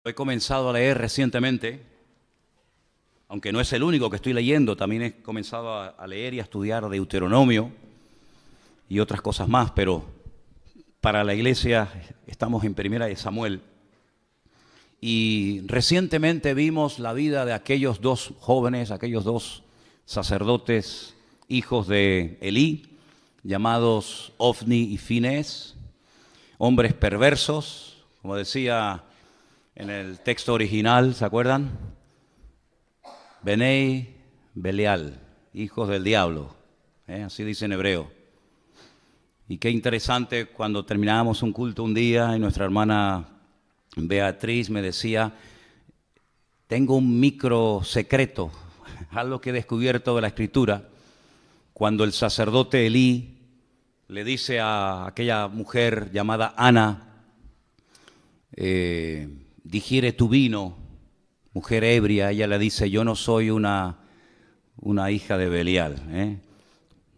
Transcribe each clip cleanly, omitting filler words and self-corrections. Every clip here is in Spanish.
He comenzado a leer recientemente, aunque no es el único que estoy leyendo, también he comenzado a leer y a estudiar Deuteronomio y otras cosas más, pero para la iglesia estamos en Primera de Samuel. Y recientemente vimos la vida de aquellos dos jóvenes, aquellos dos sacerdotes, hijos de Elí, llamados Ofni y Finés, hombres perversos, como decía en el texto original, ¿se acuerdan? Benei Belial, hijos del diablo, así dice en hebreo. Y qué interesante, cuando terminábamos un culto un día y nuestra hermana Beatriz me decía, tengo un micro secreto, algo que he descubierto de la Escritura, cuando el sacerdote Elí le dice a aquella mujer llamada Ana, digiere tu vino, mujer ebria, ella le dice, yo no soy una hija de Belial,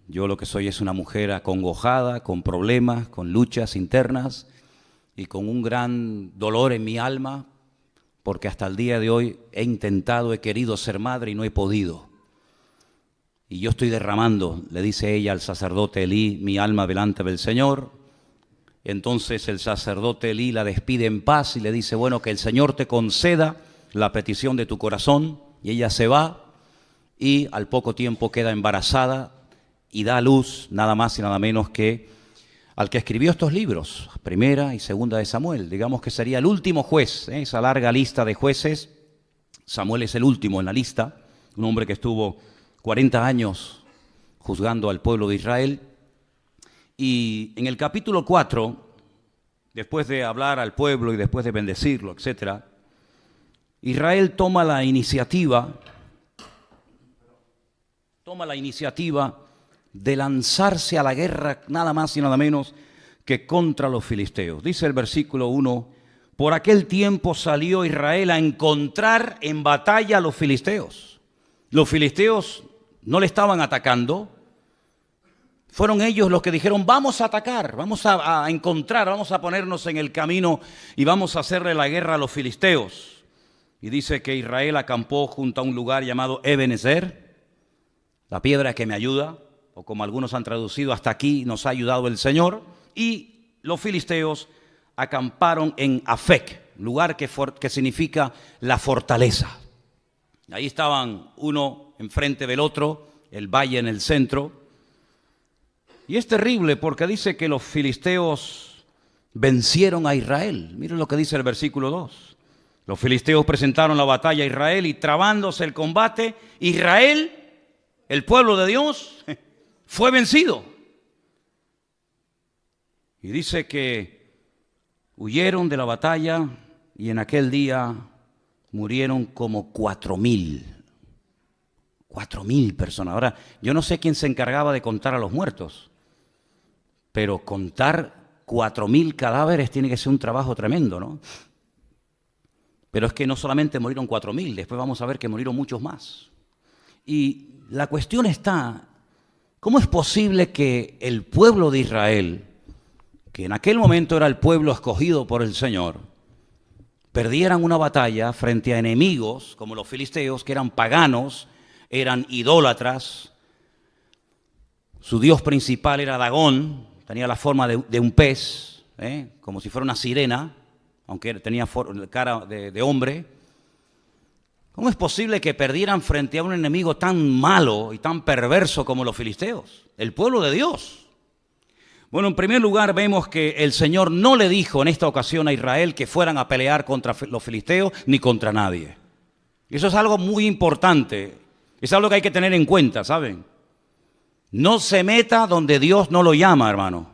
Yo lo que soy es una mujer acongojada, con problemas, con luchas internas y con un gran dolor en mi alma, porque hasta el día de hoy he querido ser madre y no he podido. Y yo estoy derramando, le dice ella al sacerdote Elí, mi alma delante del Señor. Entonces el sacerdote Elí la despide en paz y le dice, bueno, que el Señor te conceda la petición de tu corazón. Y ella se va y al poco tiempo queda embarazada y da a luz nada más y nada menos que al que escribió estos libros, Primera y Segunda de Samuel. Digamos que sería el último juez, esa larga lista de jueces. Samuel es el último en la lista, un hombre que estuvo 40 años juzgando al pueblo de Israel. Y en el capítulo 4, después de hablar al pueblo y después de bendecirlo, etc., Israel toma la iniciativa de lanzarse a la guerra nada más y nada menos que contra los filisteos. Dice el versículo 1, por aquel tiempo salió Israel a encontrar en batalla a los filisteos. Los filisteos no le estaban atacando. Fueron ellos los que dijeron, vamos a atacar, vamos a encontrar, vamos a ponernos en el camino y vamos a hacerle la guerra a los filisteos. Y dice que Israel acampó junto a un lugar llamado Ebenezer, la piedra que me ayuda, o como algunos han traducido, hasta aquí nos ha ayudado el Señor. Y los filisteos acamparon en Afec, lugar que significa la fortaleza. Ahí estaban uno enfrente del otro, el valle en el centro. Y es terrible porque dice que los filisteos vencieron a Israel. Miren lo que dice el versículo 2. Los filisteos presentaron la batalla a Israel y trabándose el combate, Israel, el pueblo de Dios, fue vencido. Y dice que huyeron de la batalla y en aquel día murieron como 4,000. 4,000 personas. Ahora, yo no sé quién se encargaba de contar a los muertos, pero contar 4,000 cadáveres tiene que ser un trabajo tremendo, ¿no? Pero es que no solamente murieron 4,000, después vamos a ver que murieron muchos más. Y la cuestión está, ¿cómo es posible que el pueblo de Israel, que en aquel momento era el pueblo escogido por el Señor, perdieran una batalla frente a enemigos como los filisteos, que eran paganos, eran idólatras? Su dios principal era Dagón, tenía la forma de un pez, como si fuera una sirena, aunque tenía cara de hombre. ¿Cómo es posible que perdieran frente a un enemigo tan malo y tan perverso como los filisteos? El pueblo de Dios. Bueno, en primer lugar vemos que el Señor no le dijo en esta ocasión a Israel que fueran a pelear contra los filisteos ni contra nadie. Eso es algo muy importante. Es algo que hay que tener en cuenta, ¿saben? No se meta donde Dios no lo llama, hermano.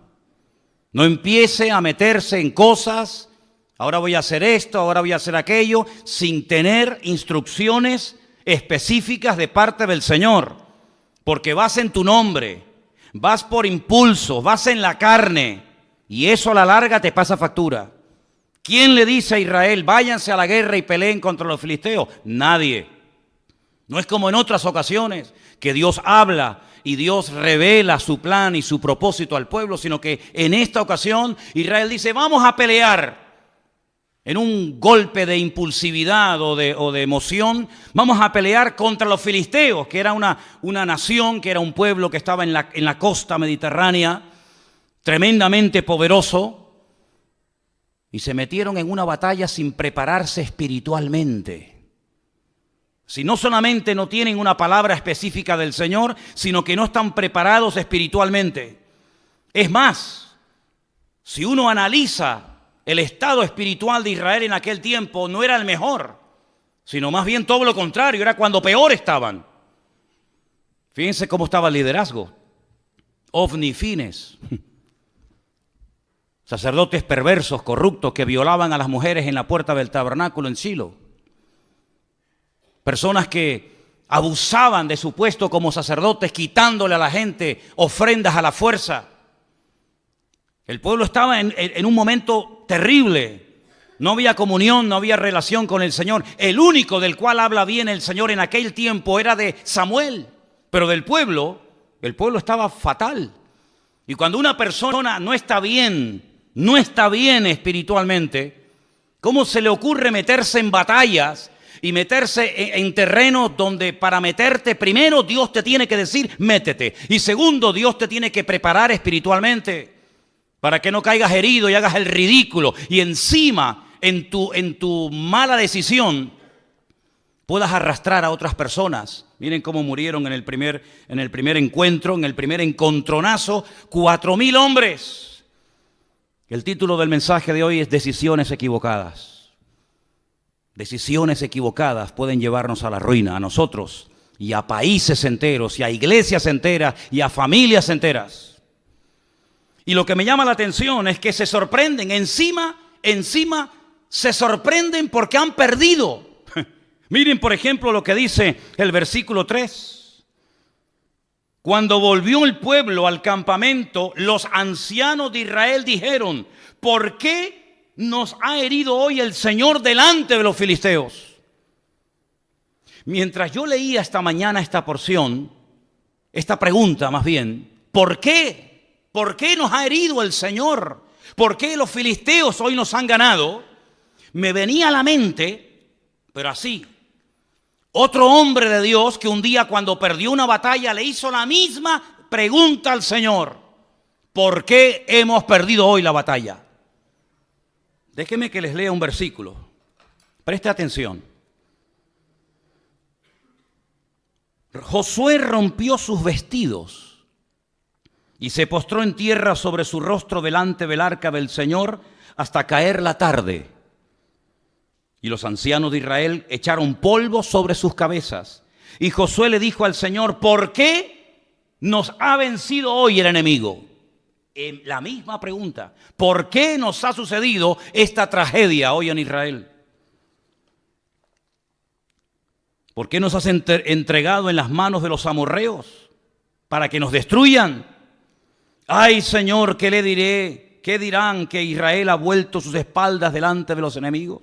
No empiece a meterse en cosas. Ahora voy a hacer esto, ahora voy a hacer aquello, sin tener instrucciones específicas de parte del Señor. Porque vas en tu nombre, vas por impulso, vas en la carne, y eso a la larga te pasa factura. ¿Quién le dice a Israel, váyanse a la guerra y peleen contra los filisteos? Nadie. No es como en otras ocasiones que Dios habla y Dios revela su plan y su propósito al pueblo, sino que en esta ocasión Israel dice, vamos a pelear. en un golpe de impulsividad o de emoción, vamos a pelear contra los filisteos, que era una nación, que era un pueblo que estaba en la costa mediterránea, tremendamente poderoso, y se metieron en una batalla sin prepararse espiritualmente. Si no solamente no tienen una palabra específica del Señor, sino que no están preparados espiritualmente. Es más, si uno analiza el estado espiritual de Israel en aquel tiempo, no era el mejor, sino más bien todo lo contrario, era cuando peor estaban. Fíjense cómo estaba el liderazgo. Ofni y Fines, sacerdotes perversos, corruptos, que violaban a las mujeres en la puerta del tabernáculo en Silo. Personas que abusaban de su puesto como sacerdotes, quitándole a la gente ofrendas a la fuerza. El pueblo estaba en un momento terrible. No había comunión, no había relación con el Señor. El único del cual habla bien el Señor en aquel tiempo era de Samuel. Pero del pueblo, el pueblo estaba fatal. Y cuando una persona no está bien espiritualmente, ¿cómo se le ocurre meterse en batallas y meterse en terrenos donde para meterte, primero Dios te tiene que decir, métete? Y segundo, Dios te tiene que preparar espiritualmente para que no caigas herido y hagas el ridículo. Y encima, en tu mala decisión, puedas arrastrar a otras personas. Miren cómo murieron en el primer encuentro, en el primer encontronazo, 4,000 hombres. El título del mensaje de hoy es Decisiones equivocadas. Decisiones equivocadas pueden llevarnos a la ruina, a nosotros, y a países enteros, y a iglesias enteras, y a familias enteras. Y lo que me llama la atención es que se sorprenden, encima se sorprenden porque han perdido. Miren, por ejemplo, lo que dice el versículo 3. Cuando volvió el pueblo al campamento, los ancianos de Israel dijeron, ¿por qué nos ha herido hoy el Señor delante de los filisteos? Mientras yo leía esta mañana esta porción, esta pregunta más bien, ¿por qué? ¿Por qué nos ha herido el Señor? ¿Por qué los filisteos hoy nos han ganado? Me venía a la mente, pero así, otro hombre de Dios que un día cuando perdió una batalla le hizo la misma pregunta al Señor. ¿Por qué hemos perdido hoy la batalla? Déjenme que les lea un versículo. Preste atención. Josué rompió sus vestidos y se postró en tierra sobre su rostro delante del arca del Señor hasta caer la tarde. Y los ancianos de Israel echaron polvo sobre sus cabezas. Y Josué le dijo al Señor, ¿por qué nos ha vencido hoy el enemigo? La misma pregunta, ¿por qué nos ha sucedido esta tragedia hoy en Israel? ¿Por qué nos has entregado en las manos de los amorreos para que nos destruyan? Ay, Señor, ¿qué le diré? ¿Qué dirán que Israel ha vuelto sus espaldas delante de los enemigos?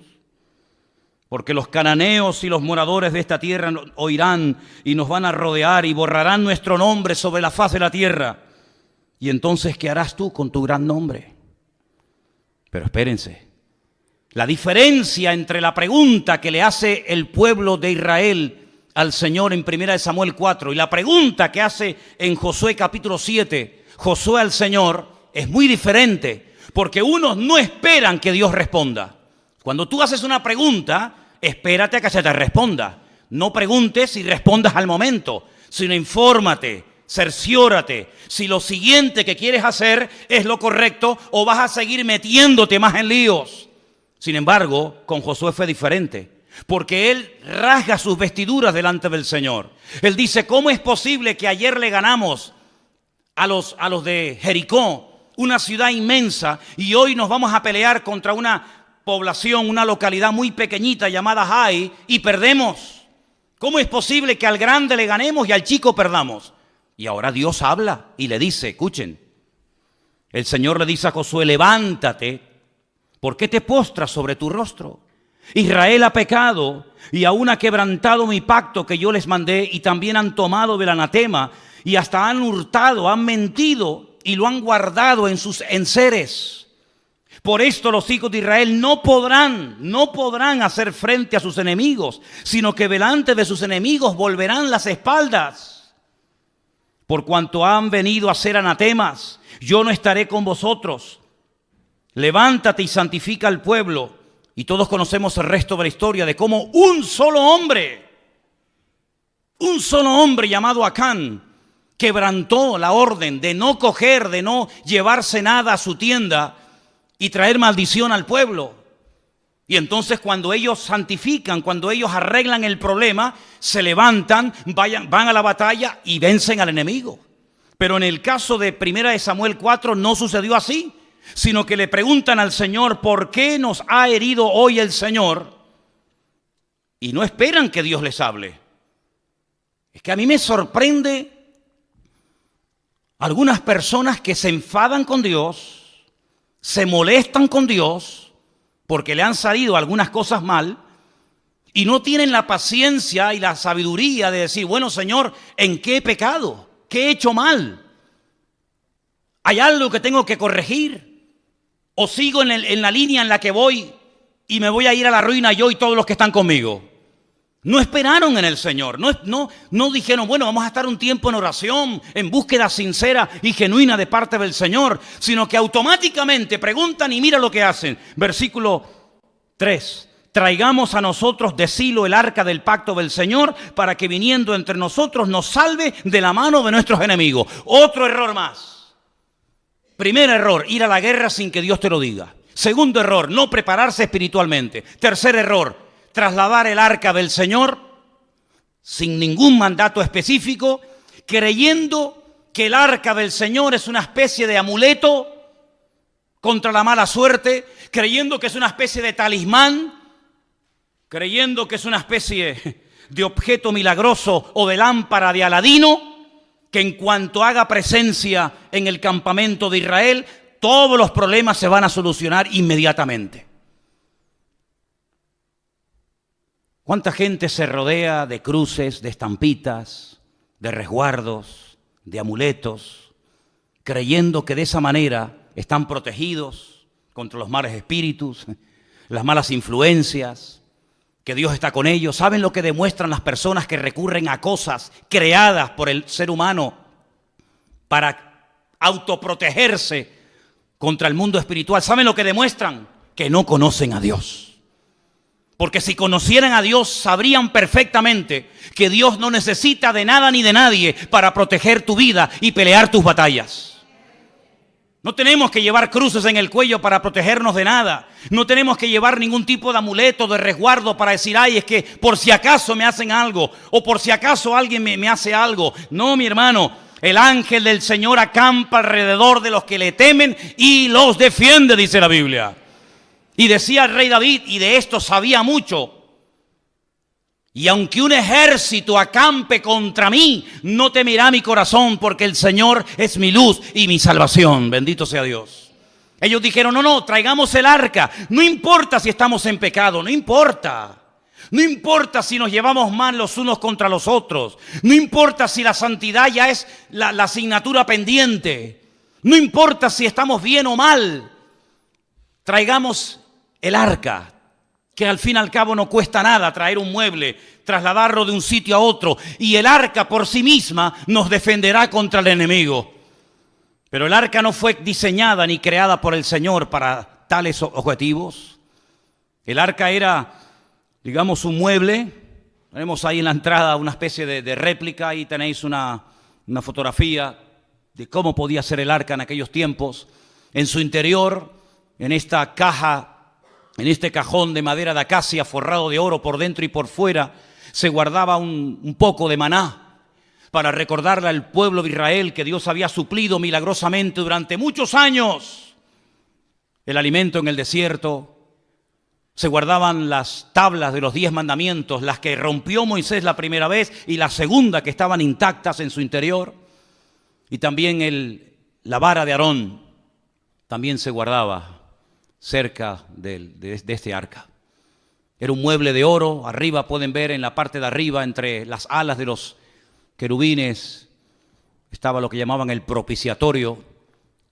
Porque los cananeos y los moradores de esta tierra oirán y nos van a rodear y borrarán nuestro nombre sobre la faz de la tierra. Y entonces, ¿qué harás tú con tu gran nombre? Pero espérense, la diferencia entre la pregunta que le hace el pueblo de Israel al Señor en 1 Samuel 4 y la pregunta que hace en Josué capítulo 7, Josué al Señor, es muy diferente, porque unos no esperan que Dios responda. Cuando tú haces una pregunta, espérate a que se te responda. No preguntes y respondas al momento, sino infórmate, cerciórate si lo siguiente que quieres hacer es lo correcto o vas a seguir metiéndote más en líos. Sin embargo, con Josué fue diferente, porque él rasga sus vestiduras delante del Señor. Él dice, ¿cómo es posible que ayer le ganamos a los de Jericó, una ciudad inmensa, y hoy nos vamos a pelear contra una población, una localidad muy pequeñita llamada Jai, y perdemos? ¿Cómo es posible que al grande le ganemos y al chico perdamos? Y ahora Dios habla y le dice, escuchen, el Señor le dice a Josué, levántate, ¿por qué te postras sobre tu rostro? Israel ha pecado y aún ha quebrantado mi pacto que yo les mandé, y también han tomado del anatema y hasta han hurtado, han mentido y lo han guardado en sus enseres. Por esto los hijos de Israel no podrán hacer frente a sus enemigos, sino que delante de sus enemigos volverán las espaldas. Por cuanto han venido a ser anatemas, yo no estaré con vosotros. Levántate y santifica al pueblo. Y todos conocemos el resto de la historia de cómo un solo hombre llamado Acán, quebrantó la orden de no coger, de no llevarse nada a su tienda y traer maldición al pueblo. Y entonces cuando ellos santifican, cuando ellos arreglan el problema, se levantan, van a la batalla y vencen al enemigo. Pero en el caso de 1 Samuel 4 no sucedió así, sino que le preguntan al Señor, ¿por qué nos ha herido hoy el Señor? Y no esperan que Dios les hable. Es que a mí me sorprende algunas personas que se enfadan con Dios, se molestan con Dios porque le han salido algunas cosas mal y no tienen la paciencia y la sabiduría de decir, bueno, Señor, ¿en qué he pecado? ¿Qué he hecho mal? ¿Hay algo que tengo que corregir? ¿O sigo en la línea en la que voy y me voy a ir a la ruina yo y todos los que están conmigo? No esperaron en el Señor, no dijeron, bueno, vamos a estar un tiempo en oración, en búsqueda sincera y genuina de parte del Señor, sino que automáticamente preguntan y mira lo que hacen. Versículo 3, traigamos a nosotros de Silo el arca del pacto del Señor para que viniendo entre nosotros nos salve de la mano de nuestros enemigos. Otro error más. Primer error, ir a la guerra sin que Dios te lo diga. Segundo error, no prepararse espiritualmente. Tercer error, trasladar el arca del Señor sin ningún mandato específico, creyendo que el arca del Señor es una especie de amuleto contra la mala suerte, creyendo que es una especie de talismán, creyendo que es una especie de objeto milagroso o de lámpara de Aladino, que en cuanto haga presencia en el campamento de Israel, todos los problemas se van a solucionar inmediatamente. ¿Cuánta gente se rodea de cruces, de estampitas, de resguardos, de amuletos, creyendo que de esa manera están protegidos contra los malos espíritus, las malas influencias, que Dios está con ellos? ¿Saben lo que demuestran las personas que recurren a cosas creadas por el ser humano para autoprotegerse contra el mundo espiritual? ¿Saben lo que demuestran? Que no conocen a Dios. Porque si conocieran a Dios, sabrían perfectamente que Dios no necesita de nada ni de nadie para proteger tu vida y pelear tus batallas. No tenemos que llevar cruces en el cuello para protegernos de nada. No tenemos que llevar ningún tipo de amuleto, de resguardo para decir, ay, es que por si acaso me hacen algo o por si acaso alguien me hace algo. No, mi hermano, el ángel del Señor acampa alrededor de los que le temen y los defiende, dice la Biblia. Y decía el rey David, y de esto sabía mucho, y aunque un ejército acampe contra mí, no temerá mi corazón, porque el Señor es mi luz y mi salvación. Bendito sea Dios. Ellos dijeron, no, traigamos el arca. No importa si estamos en pecado, no importa. No importa si nos llevamos mal los unos contra los otros. No importa si la santidad ya es la asignatura pendiente. No importa si estamos bien o mal. Traigamos el arca, que al fin y al cabo no cuesta nada traer un mueble, trasladarlo de un sitio a otro, y el arca por sí misma nos defenderá contra el enemigo. Pero el arca no fue diseñada ni creada por el Señor para tales objetivos. El arca era, digamos, un mueble. Tenemos ahí en la entrada una especie de réplica, ahí tenéis una fotografía de cómo podía ser el arca en aquellos tiempos. En su interior, en esta caja, en este cajón de madera de acacia forrado de oro por dentro y por fuera, se guardaba un poco de maná para recordarle al pueblo de Israel que Dios había suplido milagrosamente durante muchos años el alimento en el desierto. Se guardaban las tablas de los 10 mandamientos, las que rompió Moisés la primera vez y la segunda, que estaban intactas en su interior. Y también la vara de Aarón también se guardaba cerca de este arca. Era un mueble de oro. Arriba pueden ver, en la parte de arriba, entre las alas de los querubines, estaba lo que llamaban el propiciatorio,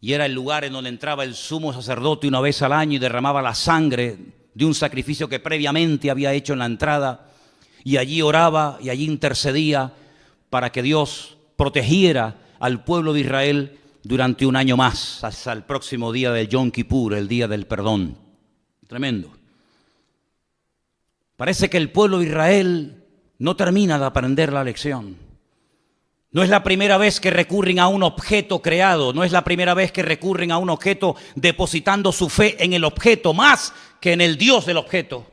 y era el lugar en donde entraba el sumo sacerdote una vez al año y derramaba la sangre de un sacrificio que previamente había hecho en la entrada, y allí oraba y allí intercedía para que Dios protegiera al pueblo de Israel durante un año más, hasta el próximo día del Yom Kippur, el día del perdón. Tremendo. Parece que el pueblo de Israel no termina de aprender la lección. No es la primera vez que recurren a un objeto creado, no es la primera vez que recurren a un objeto depositando su fe en el objeto más que en el Dios del objeto.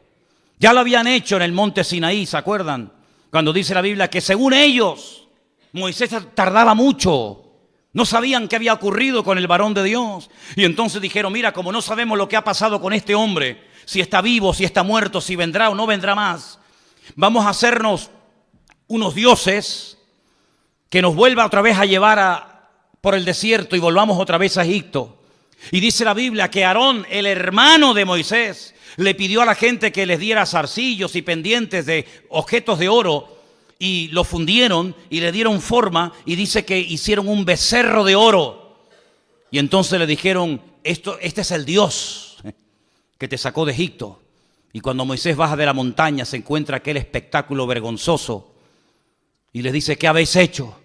Ya lo habían hecho en el monte Sinaí, ¿se acuerdan? Cuando dice la Biblia que según ellos, Moisés tardaba mucho. No sabían qué había ocurrido con el varón de Dios. Y entonces dijeron, mira, como no sabemos lo que ha pasado con este hombre, si está vivo, si está muerto, si vendrá o no vendrá más, vamos a hacernos unos dioses que nos vuelva otra vez a llevar por el desierto y volvamos otra vez a Egipto. Y dice la Biblia que Aarón, el hermano de Moisés, le pidió a la gente que les diera zarcillos y pendientes de objetos de oro, y lo fundieron y le dieron forma, y dice que hicieron un becerro de oro. Y entonces le dijeron, este es el Dios que te sacó de Egipto. Y cuando Moisés baja de la montaña se encuentra aquel espectáculo vergonzoso y les dice, ¿qué habéis hecho?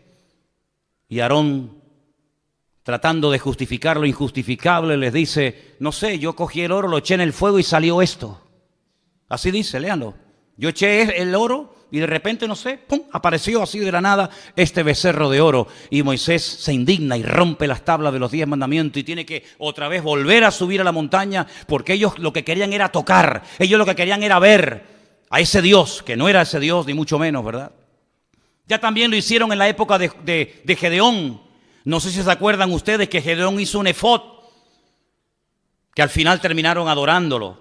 Y Aarón, tratando de justificar lo injustificable, les dice, no sé, yo cogí el oro, lo eché en el fuego y salió esto. Así dice, léanlo. Yo eché el oro y de repente, no sé, ¡pum!, apareció así de la nada este becerro de oro. Y Moisés se indigna y rompe las tablas de los 10 mandamientos y tiene que otra vez volver a subir a la montaña, porque ellos lo que querían era tocar, ellos lo que querían era ver a ese Dios, que no era ese Dios ni mucho menos, ¿verdad? Ya también lo hicieron en la época de Gedeón. No sé si se acuerdan ustedes que Gedeón hizo un efod, que al final terminaron adorándolo.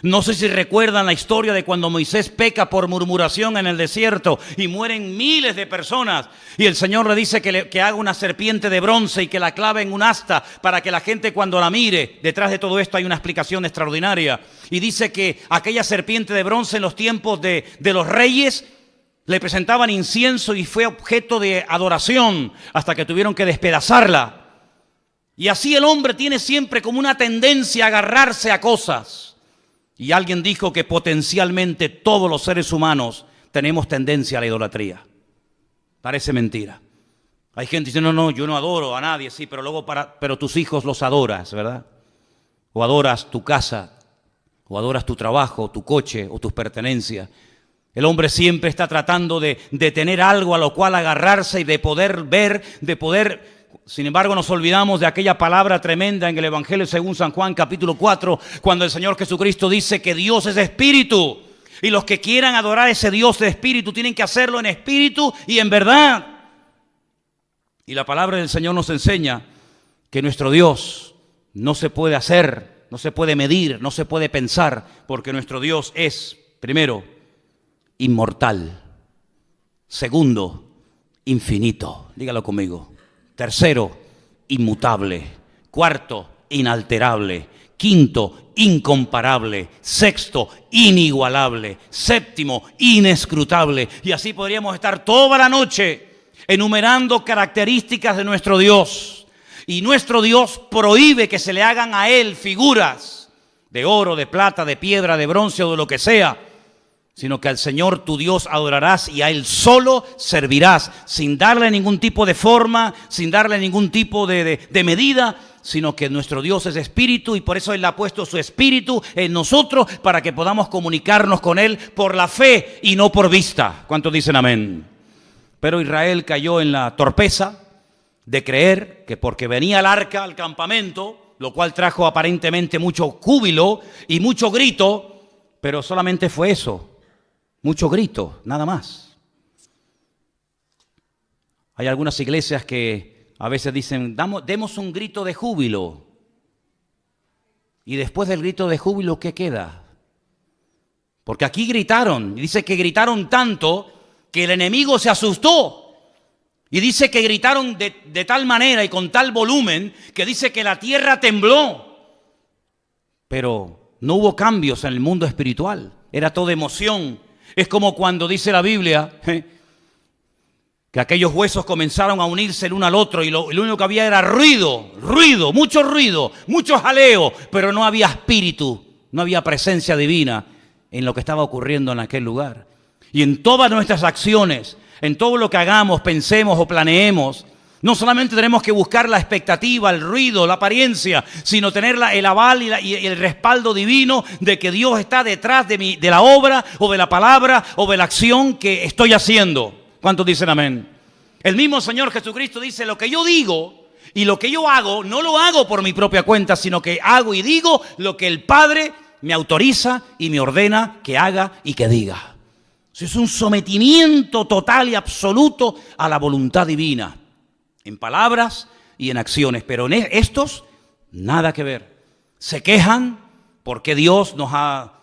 No sé si recuerdan la historia de cuando Moisés peca por murmuración en el desierto y mueren miles de personas. Y el Señor le dice que haga una serpiente de bronce y que la clave en un asta para que la gente cuando la mire, detrás de todo esto hay una explicación extraordinaria. Y dice que aquella serpiente de bronce en los tiempos de los reyes le presentaban incienso y fue objeto de adoración hasta que tuvieron que despedazarla. Y así el hombre tiene siempre como una tendencia a agarrarse a cosas. Y alguien dijo que potencialmente todos los seres humanos tenemos tendencia a la idolatría. Parece mentira. Hay gente que dice, no, yo no adoro a nadie, sí, pero luego pero tus hijos los adoras, ¿verdad? O adoras tu casa, o adoras tu trabajo, tu coche, o tus pertenencias. El hombre siempre está tratando de tener algo a lo cual agarrarse y de poder ver, Sin embargo, nos olvidamos de aquella palabra tremenda en el Evangelio según San Juan, capítulo 4, cuando el Señor Jesucristo dice que Dios es espíritu. Y los que quieran adorar a ese Dios de espíritu tienen que hacerlo en espíritu y en verdad. Y la palabra del Señor nos enseña que nuestro Dios no se puede hacer, no se puede medir, no se puede pensar, porque nuestro Dios es, primero, inmortal. Segundo, infinito. Dígalo conmigo. Tercero, inmutable. Cuarto, inalterable. Quinto, incomparable. Sexto, inigualable. Séptimo, inescrutable. Y así podríamos estar toda la noche enumerando características de nuestro Dios. Y nuestro Dios prohíbe que se le hagan a Él figuras de oro, de plata, de piedra, de bronce o de lo que sea, sino que al Señor tu Dios adorarás y a Él solo servirás, sin darle ningún tipo de forma, sin darle ningún tipo de medida, sino que nuestro Dios es espíritu y por eso Él ha puesto su espíritu en nosotros para que podamos comunicarnos con Él por la fe y no por vista. ¿Cuántos dicen amén? Pero Israel cayó en la torpeza de creer que porque venía el arca al campamento, lo cual trajo aparentemente mucho júbilo y mucho grito, pero solamente fue eso. Mucho grito, nada más. Hay algunas iglesias que a veces dicen, demos un grito de júbilo. Y después del grito de júbilo, ¿qué queda? Porque aquí gritaron, y dice que gritaron tanto que el enemigo se asustó. Y dice que gritaron de tal manera y con tal volumen que dice que la tierra tembló. Pero no hubo cambios en el mundo espiritual, era todo emoción. Es como cuando dice la Biblia que que aquellos huesos comenzaron a unirse el uno al otro y lo único que había era ruido, mucho jaleo, pero no había espíritu, no había presencia divina en lo que estaba ocurriendo en aquel lugar. Y en todas nuestras acciones, en todo lo que hagamos, pensemos o planeemos, no solamente tenemos que buscar la expectativa, el ruido, la apariencia, sino tener el aval y el respaldo divino de que Dios está detrás de la obra o de la palabra o de la acción que estoy haciendo. ¿Cuántos dicen amén? El mismo Señor Jesucristo dice, lo que yo digo y lo que yo hago, no lo hago por mi propia cuenta, sino que hago y digo lo que el Padre me autoriza y me ordena que haga y que diga. Eso es un sometimiento total y absoluto a la voluntad divina, en palabras y en acciones, pero en estos nada que ver. Se quejan porque Dios nos ha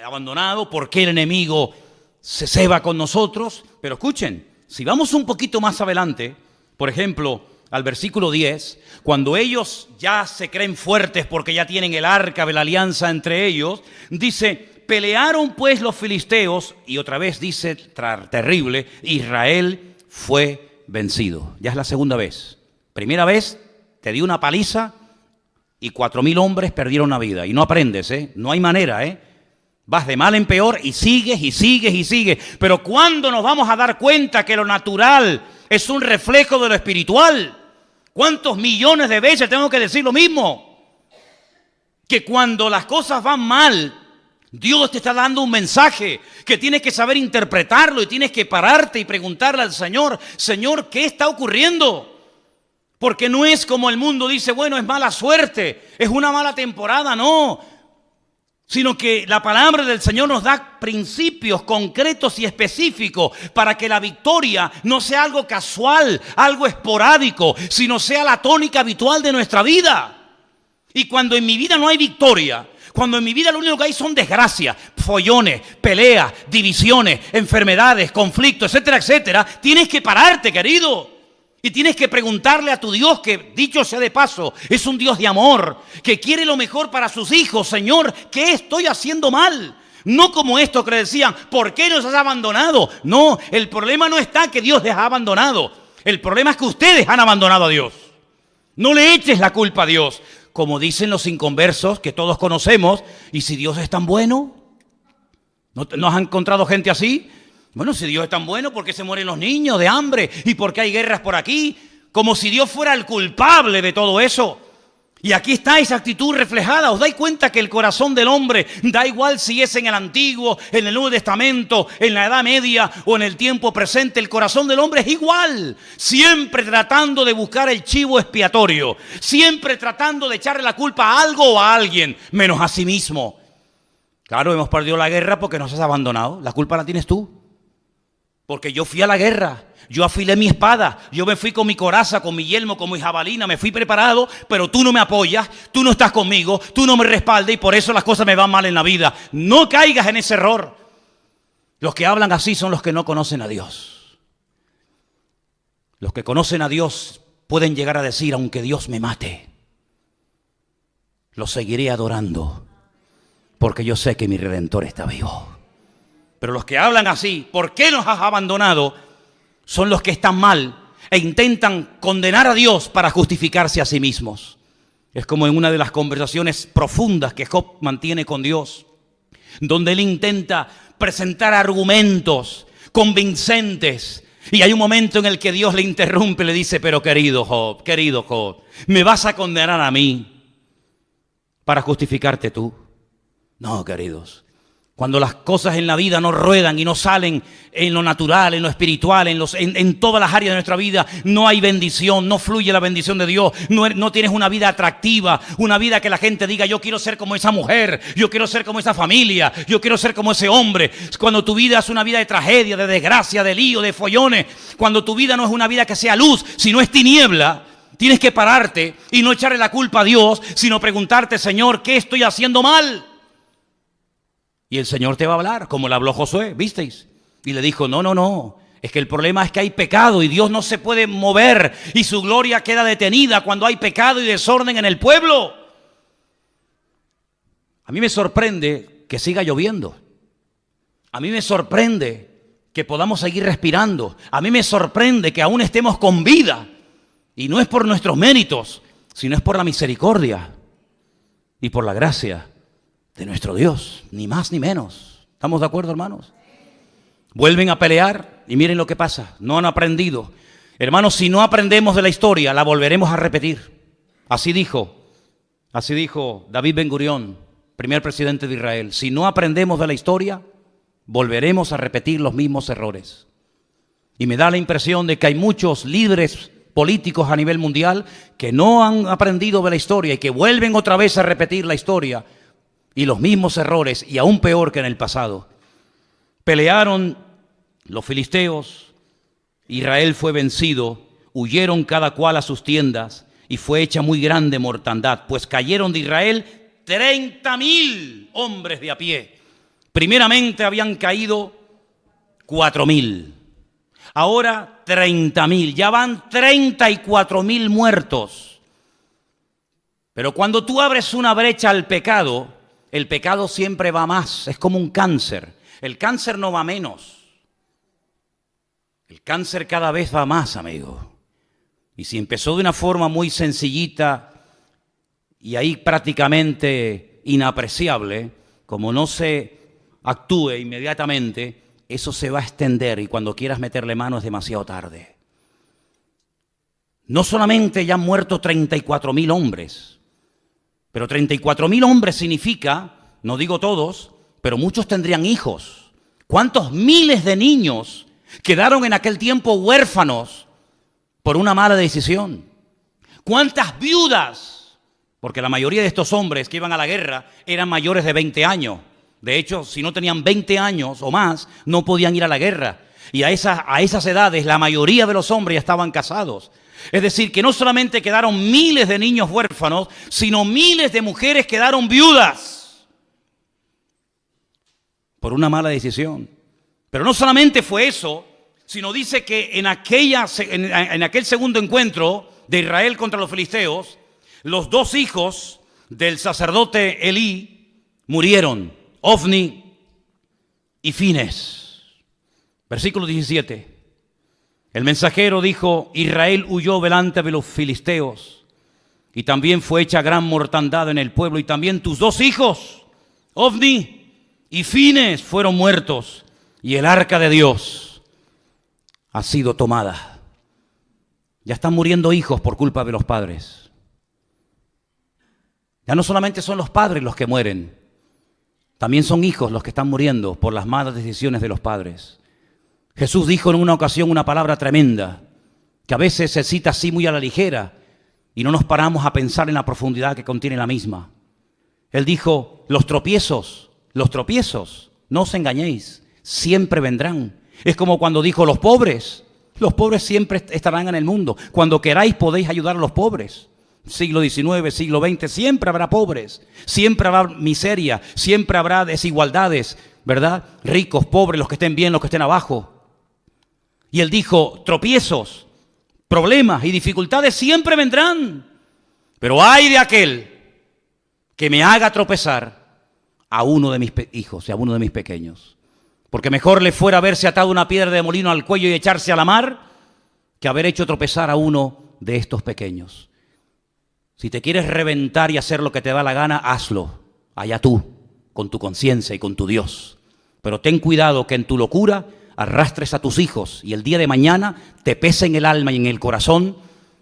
abandonado, porque el enemigo se ceba con nosotros, pero escuchen, si vamos un poquito más adelante, por ejemplo, al versículo 10, cuando ellos ya se creen fuertes porque ya tienen el arca de la alianza entre ellos, dice, pelearon pues los filisteos, y otra vez dice, terrible, Israel fue vencido. Ya es la segunda vez. Primera vez te dio una paliza y 4,000 hombres perdieron la vida. Y no aprendes, no hay manera, vas de mal en peor y sigues y sigues y sigues. Pero ¿cuándo nos vamos a dar cuenta que lo natural es un reflejo de lo espiritual? ¿Cuántos millones de veces tengo que decir lo mismo? Que cuando las cosas van mal, Dios te está dando un mensaje que tienes que saber interpretarlo y tienes que pararte y preguntarle al Señor, Señor, ¿qué está ocurriendo? Porque no es como el mundo dice, bueno, es mala suerte, es una mala temporada, no. Sino que la palabra del Señor nos da principios concretos y específicos para que la victoria no sea algo casual, algo esporádico, sino sea la tónica habitual de nuestra vida. Y cuando en mi vida no hay victoria, cuando en mi vida lo único que hay son desgracias, follones, peleas, divisiones, enfermedades, conflictos, etcétera, etcétera, tienes que pararte, querido. Y tienes que preguntarle a tu Dios, que dicho sea de paso, es un Dios de amor, que quiere lo mejor para sus hijos. Señor, ¿qué estoy haciendo mal? No como esto que le decían, ¿por qué nos has abandonado? No, el problema no está que Dios les ha abandonado. El problema es que ustedes han abandonado a Dios. No le eches la culpa a Dios. Como dicen los inconversos que todos conocemos, ¿y si Dios es tan bueno? ¿No has encontrado gente así? Bueno, si Dios es tan bueno, ¿por qué se mueren los niños de hambre? ¿Y por qué hay guerras por aquí? Como si Dios fuera el culpable de todo eso. Y aquí está esa actitud reflejada. ¿Os dais cuenta que el corazón del hombre, da igual si es en el Antiguo, en el Nuevo Testamento, en la Edad Media o en el tiempo presente, el corazón del hombre es igual? Siempre tratando de buscar el chivo expiatorio, siempre tratando de echarle la culpa a algo o a alguien, menos a sí mismo. Claro, hemos perdido la guerra porque nos has abandonado. La culpa la tienes tú. Porque yo fui a la guerra, yo afilé mi espada, yo me fui con mi coraza, con mi yelmo, con mi jabalina, me fui preparado, pero tú no me apoyas, tú no estás conmigo, tú no me respaldas y por eso las cosas me van mal en la vida. No caigas en ese error. Los que hablan así son los que no conocen a Dios. Los que conocen a Dios pueden llegar a decir, aunque Dios me mate, lo seguiré adorando, porque yo sé que mi Redentor está vivo. Pero los que hablan así, ¿por qué nos has abandonado?, son los que están mal e intentan condenar a Dios para justificarse a sí mismos. Es como en una de las conversaciones profundas que Job mantiene con Dios, donde él intenta presentar argumentos convincentes. Y hay un momento en el que Dios le interrumpe y le dice, pero querido Job, ¿me vas a condenar a mí para justificarte tú? No, queridos. Cuando las cosas en la vida no ruedan y no salen en lo natural, en lo espiritual, en todas las áreas de nuestra vida, no hay bendición, no fluye la bendición de Dios, no tienes una vida atractiva, una vida que la gente diga, yo quiero ser como esa mujer, yo quiero ser como esa familia, yo quiero ser como ese hombre. Cuando tu vida es una vida de tragedia, de desgracia, de lío, de follones, cuando tu vida no es una vida que sea luz, sino es tiniebla, tienes que pararte y no echarle la culpa a Dios, sino preguntarte, Señor, ¿qué estoy haciendo mal? Y el Señor te va a hablar, como le habló Josué, ¿visteis? Y le dijo, no, es que el problema es que hay pecado y Dios no se puede mover y su gloria queda detenida cuando hay pecado y desorden en el pueblo. A mí me sorprende que siga lloviendo. A mí me sorprende que podamos seguir respirando. A mí me sorprende que aún estemos con vida. Y no es por nuestros méritos, sino es por la misericordia y por la gracia de nuestro Dios, ni más ni menos. ¿Estamos de acuerdo, hermanos? Vuelven a pelear y miren lo que pasa. No han aprendido. Hermanos, si no aprendemos de la historia, la volveremos a repetir. Así dijo David Ben-Gurión, primer presidente de Israel. Si no aprendemos de la historia, volveremos a repetir los mismos errores. Y me da la impresión de que hay muchos líderes políticos a nivel mundial que no han aprendido de la historia y que vuelven otra vez a repetir la historia y los mismos errores, y aún peor que en el pasado. Pelearon los filisteos, Israel fue vencido, huyeron cada cual a sus tiendas y fue hecha muy grande mortandad, pues cayeron de Israel 30.000 hombres de a pie. Primeramente habían caído 4.000, ahora 30.000, ya van 34.000 muertos. Pero cuando tú abres una brecha al pecado, el pecado siempre va más, es como un cáncer. El cáncer no va menos. El cáncer cada vez va más, amigo. Y si empezó de una forma muy sencillita y ahí prácticamente inapreciable, como no se actúe inmediatamente, eso se va a extender y cuando quieras meterle mano es demasiado tarde. No solamente ya han muerto 34.000 hombres, pero 34.000 hombres significa, no digo todos, pero muchos tendrían hijos. ¿Cuántos miles de niños quedaron en aquel tiempo huérfanos por una mala decisión? ¿Cuántas viudas? Porque la mayoría de estos hombres que iban a la guerra eran mayores de 20 años. De hecho, si no tenían 20 años o más, no podían ir a la guerra. Y a esas edades, la mayoría de los hombres ya estaban casados. Es decir, que no solamente quedaron miles de niños huérfanos, sino miles de mujeres quedaron viudas por una mala decisión. Pero no solamente fue eso, sino dice que en aquel segundo encuentro de Israel contra los filisteos, los dos hijos del sacerdote Elí murieron, Ofni y Fines. Versículo 17. El mensajero dijo: Israel huyó delante de los filisteos y también fue hecha gran mortandad en el pueblo, y también tus dos hijos, Ofni y Fines, fueron muertos, y el arca de Dios ha sido tomada. Ya están muriendo hijos por culpa de los padres. Ya no solamente son los padres los que mueren, también son hijos los que están muriendo por las malas decisiones de los padres. Jesús dijo en una ocasión una palabra tremenda, que a veces se cita así muy a la ligera y no nos paramos a pensar en la profundidad que contiene la misma. Él dijo: los tropiezos, no os engañéis, siempre vendrán. Es como cuando dijo: los pobres siempre estarán en el mundo. Cuando queráis podéis ayudar a los pobres. Siglo XIX, siglo XX, siempre habrá pobres, siempre habrá miseria, siempre habrá desigualdades, ¿verdad? Ricos, pobres, los que estén bien, los que estén abajo. Y él dijo: tropiezos, problemas y dificultades siempre vendrán, pero ay de aquel que me haga tropezar a uno de mis hijos y a uno de mis pequeños. Porque mejor le fuera haberse atado una piedra de molino al cuello y echarse a la mar que haber hecho tropezar a uno de estos pequeños. Si te quieres reventar y hacer lo que te da la gana, hazlo, allá tú, con tu conciencia y con tu Dios. Pero ten cuidado que en tu locura arrastres a tus hijos y el día de mañana te pese en el alma y en el corazón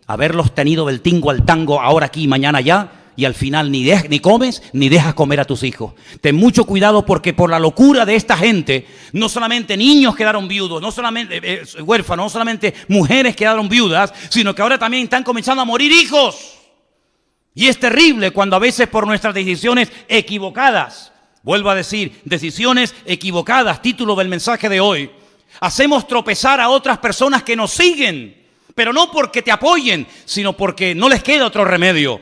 haberlos tenido del tingo al tango, ahora aquí y mañana allá, y al final ni comes ni dejas comer a tus hijos. Ten mucho cuidado, porque por la locura de esta gente, no solamente niños quedaron viudos, no solamente huérfanos, no solamente mujeres quedaron viudas, sino que ahora también están comenzando a morir hijos. Y es terrible cuando a veces por nuestras decisiones equivocadas, vuelvo a decir, decisiones equivocadas, título del mensaje de hoy, hacemos tropezar a otras personas que nos siguen, pero no porque te apoyen, sino porque no les queda otro remedio.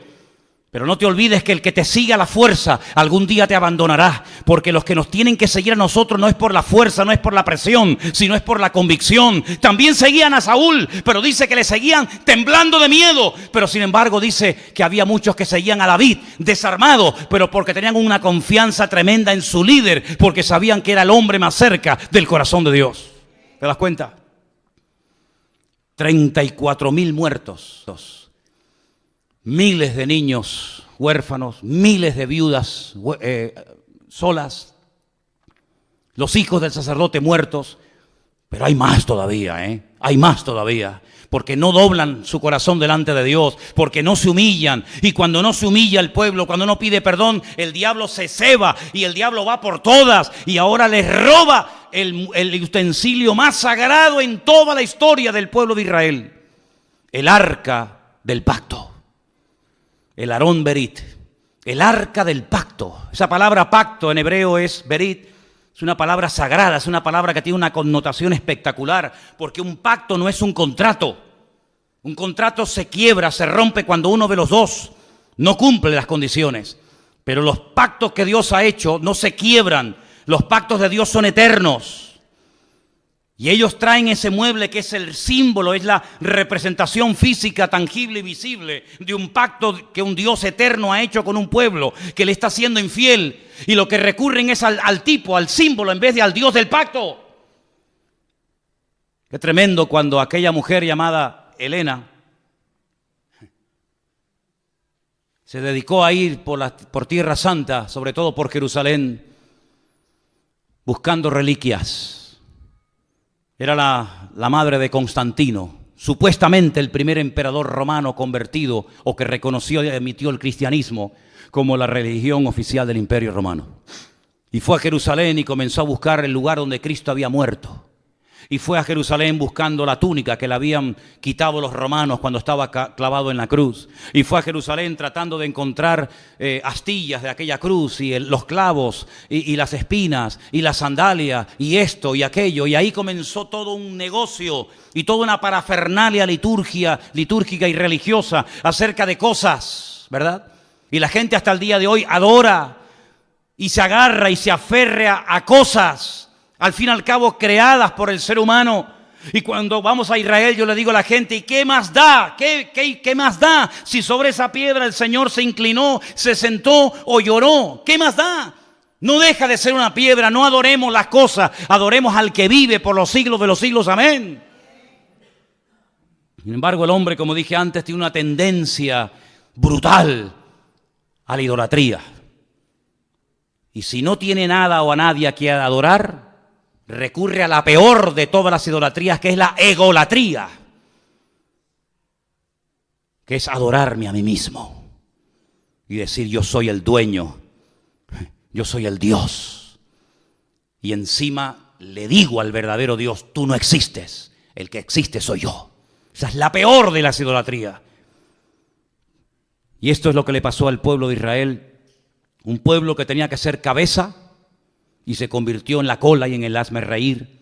Pero no te olvides que el que te sigue a la fuerza algún día te abandonará, porque los que nos tienen que seguir a nosotros no es por la fuerza, no es por la presión, sino es por la convicción. También seguían a Saúl, pero dice que le seguían temblando de miedo, pero sin embargo dice que había muchos que seguían a David desarmados, pero porque tenían una confianza tremenda en su líder, porque sabían que era el hombre más cerca del corazón de Dios. ¿Te das cuenta? 34.000 muertos, miles de niños huérfanos, miles de viudas solas, los hijos del sacerdote muertos. Pero hay más todavía, hay más todavía. Porque no doblan su corazón delante de Dios, porque no se humillan. Y cuando no se humilla el pueblo, cuando no pide perdón, el diablo se ceba y el diablo va por todas. Y ahora les roba el utensilio más sagrado en toda la historia del pueblo de Israel. El arca del pacto. El Aarón Berit. El arca del pacto. Esa palabra pacto en hebreo es Berit. Es una palabra sagrada, es una palabra que tiene una connotación espectacular, porque un pacto no es un contrato. Un contrato se quiebra, se rompe cuando uno de los dos no cumple las condiciones. Pero los pactos que Dios ha hecho no se quiebran. Los pactos de Dios son eternos. Y ellos traen ese mueble que es el símbolo, es la representación física, tangible y visible de un pacto que un Dios eterno ha hecho con un pueblo que le está siendo infiel. Y lo que recurren es al tipo, al símbolo, en vez de al Dios del pacto. Qué tremendo cuando aquella mujer llamada Helena se dedicó a ir por Tierra Santa, sobre todo por Jerusalén, buscando reliquias. Era la madre de Constantino, supuestamente el primer emperador romano convertido o que reconoció y admitió el cristianismo como la religión oficial del Imperio Romano. Y fue a Jerusalén y comenzó a buscar el lugar donde Cristo había muerto. Y fue a Jerusalén buscando la túnica que le habían quitado los romanos cuando estaba clavado en la cruz. Y fue a Jerusalén tratando de encontrar astillas de aquella cruz y los clavos y las espinas y la sandalia y esto y aquello. Y ahí comenzó todo un negocio y toda una parafernalia litúrgica y religiosa acerca de cosas, ¿verdad? Y la gente hasta el día de hoy adora y se agarra y se aferra a cosas, al fin y al cabo creadas por el ser humano. Y cuando vamos a Israel yo le digo a la gente, ¿y qué más da? ¿Qué más da? Si sobre esa piedra el Señor se inclinó, se sentó o lloró, ¿qué más da? No deja de ser una piedra, no adoremos las cosas, adoremos al que vive por los siglos de los siglos, amén. Sin embargo, el hombre, como dije antes, tiene una tendencia brutal a la idolatría. Y si no tiene nada o a nadie a quien adorar, recurre a la peor de todas las idolatrías, que es la egolatría, que es adorarme a mí mismo y decir yo soy el dueño, yo soy el Dios. Y encima le digo al verdadero Dios, tú no existes, el que existe soy yo. Esa es la peor de las idolatrías. Y esto es lo que le pasó al pueblo de Israel, un pueblo que tenía que ser cabeza, y se convirtió en la cola y en el hazmerreír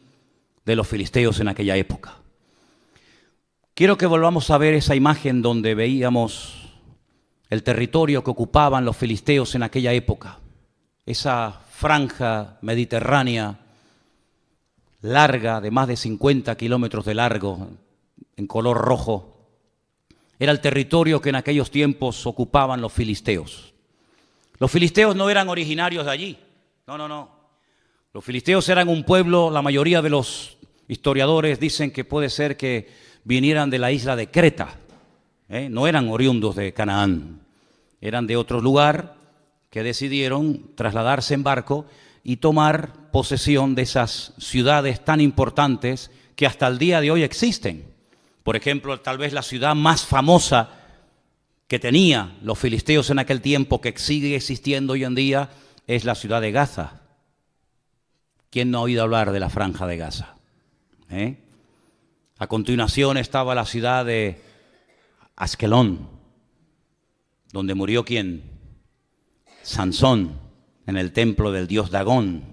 de los filisteos en aquella época. Quiero que volvamos a ver esa imagen donde veíamos el territorio que ocupaban los filisteos en aquella época. Esa franja mediterránea larga, de más de 50 kilómetros de largo, en color rojo. Era el territorio que en aquellos tiempos ocupaban los filisteos. Los filisteos no eran originarios de allí. No. Los filisteos eran un pueblo, la mayoría de los historiadores dicen que puede ser que vinieran de la isla de Creta. No eran oriundos de Canaán, eran de otro lugar que decidieron trasladarse en barco y tomar posesión de esas ciudades tan importantes que hasta el día de hoy existen. Por ejemplo, tal vez la ciudad más famosa que tenía los filisteos en aquel tiempo, que sigue existiendo hoy en día, es la ciudad de Gaza. ¿Quién no ha oído hablar de la franja de Gaza? A continuación estaba la ciudad de Askelón, donde murió ¿quién? Sansón, en el templo del dios Dagón.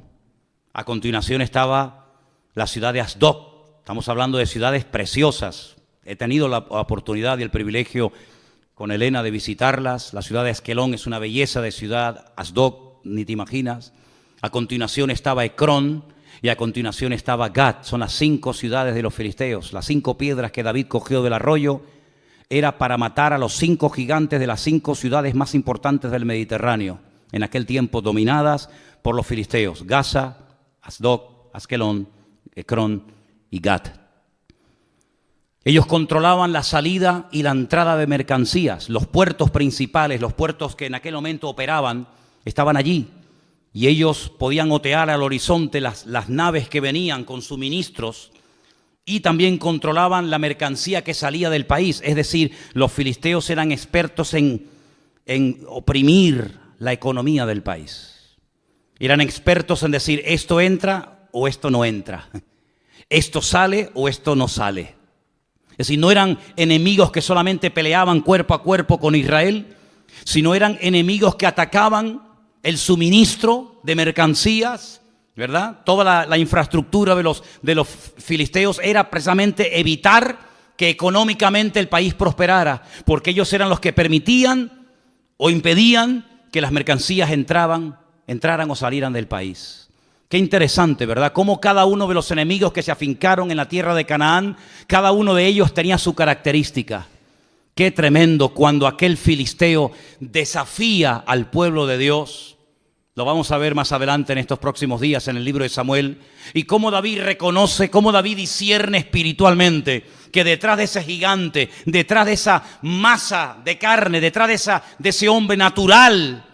A continuación estaba la ciudad de Asdod. Estamos hablando de ciudades preciosas. He tenido la oportunidad y el privilegio con Elena de visitarlas. La ciudad de Askelón es una belleza de ciudad. Asdod, ni te imaginas. A continuación estaba Ecrón y a continuación estaba Gat. Son las 5 ciudades de los filisteos. Las 5 piedras que David cogió del arroyo era para matar a los 5 gigantes de las 5 ciudades más importantes del Mediterráneo, en aquel tiempo dominadas por los filisteos: Gaza, Asdod, Askelón, Ecrón y Gat. Ellos controlaban la salida y la entrada de mercancías. Los puertos principales, los puertos que en aquel momento operaban, estaban allí. Y ellos podían otear al horizonte las naves que venían con suministros y también controlaban la mercancía que salía del país. Es decir, los filisteos eran expertos en oprimir la economía del país. Eran expertos en decir, esto entra o esto no entra. Esto sale o esto no sale. Es decir, no eran enemigos que solamente peleaban cuerpo a cuerpo con Israel, sino eran enemigos que atacaban el suministro de mercancías, ¿verdad? Toda la infraestructura de los filisteos era precisamente evitar que económicamente el país prosperara, porque ellos eran los que permitían o impedían que las mercancías entraran o salieran del país. Qué interesante, ¿verdad? Cómo cada uno de los enemigos que se afincaron en la tierra de Canaán, cada uno de ellos tenía su característica. Qué tremendo cuando aquel filisteo desafía al pueblo de Dios. Lo vamos a ver más adelante en estos próximos días en el libro de Samuel. Y cómo David reconoce, cómo David discierne espiritualmente que detrás de ese gigante, detrás de esa masa de carne, detrás de ese hombre natural,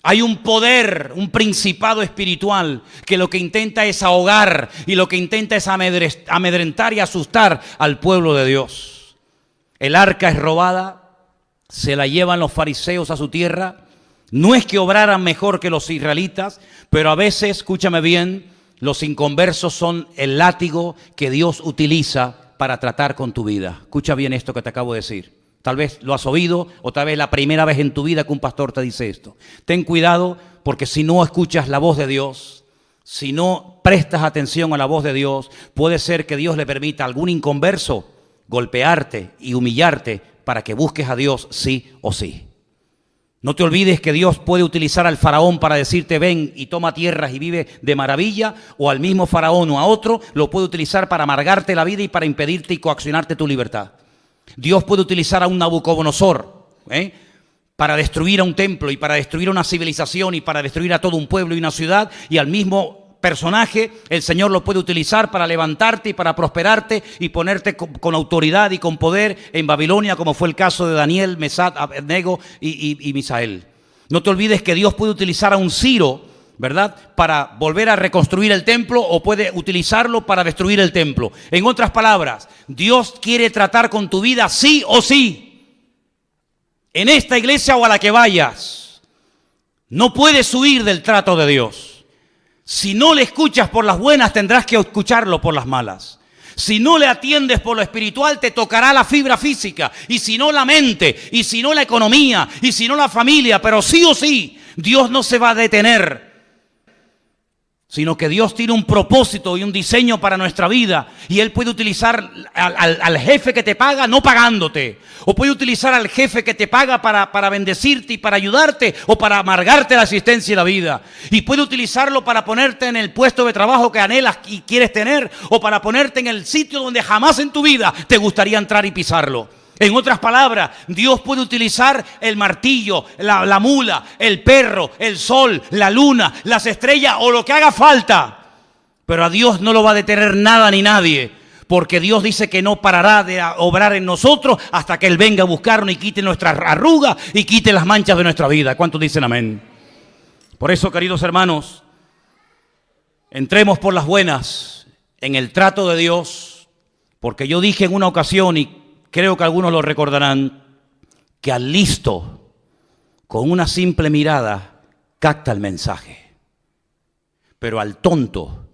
hay un poder, un principado espiritual que lo que intenta es ahogar y lo que intenta es amedrentar y asustar al pueblo de Dios. El arca es robada, se la llevan los fariseos a su tierra. No es que obraran mejor que los israelitas, pero a veces, escúchame bien, los inconversos son el látigo que Dios utiliza para tratar con tu vida. Escucha bien esto que te acabo de decir. Tal vez lo has oído o tal vez la primera vez en tu vida que un pastor te dice esto. Ten cuidado porque si no escuchas la voz de Dios, si no prestas atención a la voz de Dios, puede ser que Dios le permita a algún inconverso golpearte y humillarte para que busques a Dios sí o sí. No te olvides que Dios puede utilizar al faraón para decirte ven y toma tierras y vive de maravilla, o al mismo faraón o a otro lo puede utilizar para amargarte la vida y para impedirte y coaccionarte tu libertad. Dios puede utilizar a un Nabucodonosor para destruir a un templo y para destruir una civilización y para destruir a todo un pueblo y una ciudad, y al mismo personaje el Señor lo puede utilizar para levantarte y para prosperarte y ponerte con autoridad y con poder en Babilonia, como fue el caso de Daniel, Mesac, Abednego y Misael. No te olvides que Dios puede utilizar a un Ciro, ¿verdad?, para volver a reconstruir el templo, o puede utilizarlo para destruir el templo. En otras palabras, Dios quiere tratar con tu vida sí o sí. En esta iglesia o a la que vayas, no puedes huir del trato de Dios. Si no le escuchas por las buenas, tendrás que escucharlo por las malas. Si no le atiendes por lo espiritual, te tocará la fibra física, y si no la mente, y si no la economía, y si no la familia, pero sí o sí, Dios no se va a detener, sino que Dios tiene un propósito y un diseño para nuestra vida, y Él puede utilizar al jefe que te paga no pagándote, o puede utilizar al jefe que te paga para bendecirte y para ayudarte, o para amargarte la existencia y la vida, y puede utilizarlo para ponerte en el puesto de trabajo que anhelas y quieres tener, o para ponerte en el sitio donde jamás en tu vida te gustaría entrar y pisarlo. En otras palabras, Dios puede utilizar el martillo, la mula, el perro, el sol, la luna, las estrellas o lo que haga falta. Pero a Dios no lo va a detener nada ni nadie, porque Dios dice que no parará de obrar en nosotros hasta que Él venga a buscarnos y quite nuestras arrugas y quite las manchas de nuestra vida. ¿Cuántos dicen amén? Por eso, queridos hermanos, entremos por las buenas en el trato de Dios, porque yo dije en una ocasión, y creo que algunos lo recordarán, que al listo, con una simple mirada, capta el mensaje. Pero al tonto,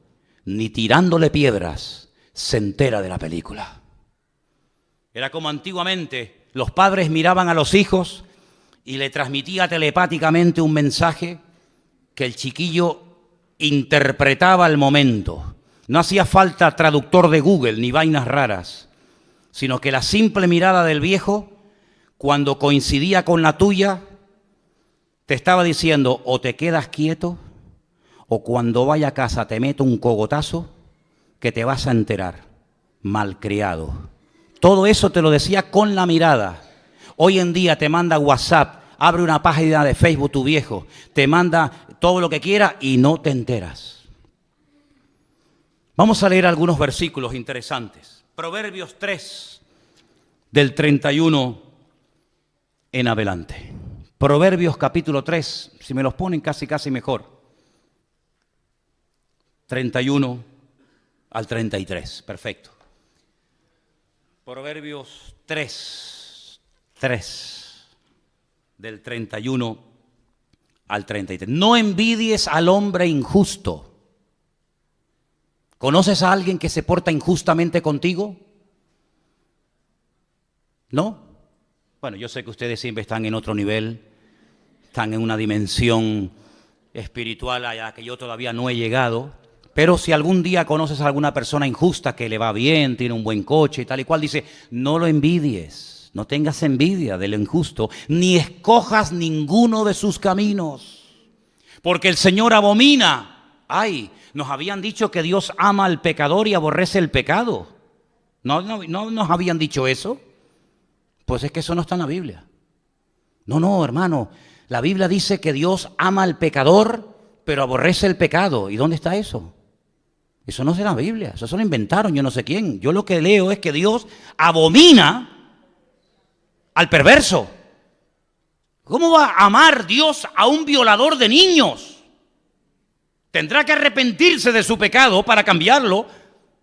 ni tirándole piedras, se entera de la película. Era como antiguamente, los padres miraban a los hijos y le transmitía telepáticamente un mensaje que el chiquillo interpretaba al momento. No hacía falta traductor de Google ni vainas raras, sino que la simple mirada del viejo, cuando coincidía con la tuya, te estaba diciendo o te quedas quieto, o cuando vaya a casa te meto un cogotazo que te vas a enterar, malcriado. Todo eso te lo decía con la mirada. Hoy en día te manda WhatsApp, abre una página de Facebook tu viejo, te manda todo lo que quiera y no te enteras. Vamos a leer algunos versículos interesantes. Proverbios 3, del 31 en adelante. Proverbios capítulo 3, si me los ponen casi mejor. 31 al 33, perfecto. Proverbios 3, del 31 al 33. No envidies al hombre injusto. ¿Conoces a alguien que se porta injustamente contigo? ¿No? Bueno, yo sé que ustedes siempre están en otro nivel, están en una dimensión espiritual allá que yo todavía no he llegado, pero si algún día conoces a alguna persona injusta que le va bien, tiene un buen coche y tal y cual, dice, no lo envidies, no tengas envidia del injusto, ni escojas ninguno de sus caminos, porque el Señor abomina. Ay, nos habían dicho que Dios ama al pecador y aborrece el pecado. ¿No nos habían dicho eso? Pues es que eso no está en la Biblia. No, hermano. La Biblia dice que Dios ama al pecador, pero aborrece el pecado. ¿Y dónde está eso? Eso no es en la Biblia. Eso se lo inventaron yo no sé quién. Yo lo que leo es que Dios abomina al perverso. ¿Cómo va a amar Dios a un violador de niños? Tendrá que arrepentirse de su pecado para cambiarlo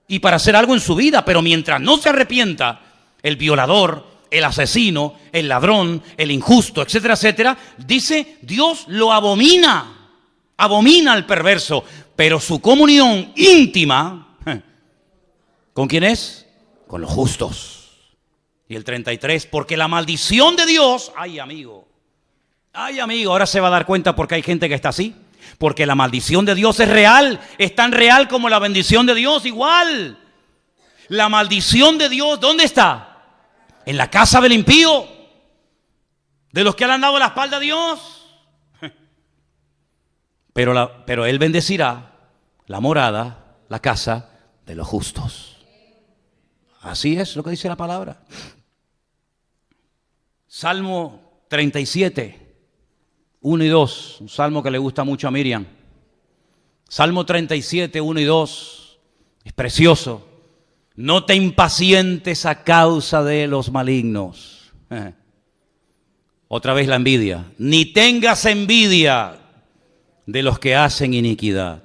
y para hacer algo en su vida. Pero mientras no se arrepienta, el violador, el asesino, el ladrón, el injusto, etcétera, etcétera, dice, Dios lo abomina. Abomina al perverso. Pero su comunión íntima, ¿con quién es? Con los justos. Y el 33, porque la maldición de Dios, ay amigo, ahora se va a dar cuenta porque hay gente que está así. Porque la maldición de Dios es real, es tan real como la bendición de Dios, igual. La maldición de Dios, ¿dónde está? En la casa del impío, de los que le han dado la espalda a Dios. Pero Él bendecirá la morada, la casa de los justos. Así es lo que dice la palabra. Salmo 37. 1 y 2, un salmo que le gusta mucho a Miriam. Salmo 37, 1 y 2, es precioso. No te impacientes a causa de los malignos. Otra vez la envidia. Ni tengas envidia de los que hacen iniquidad.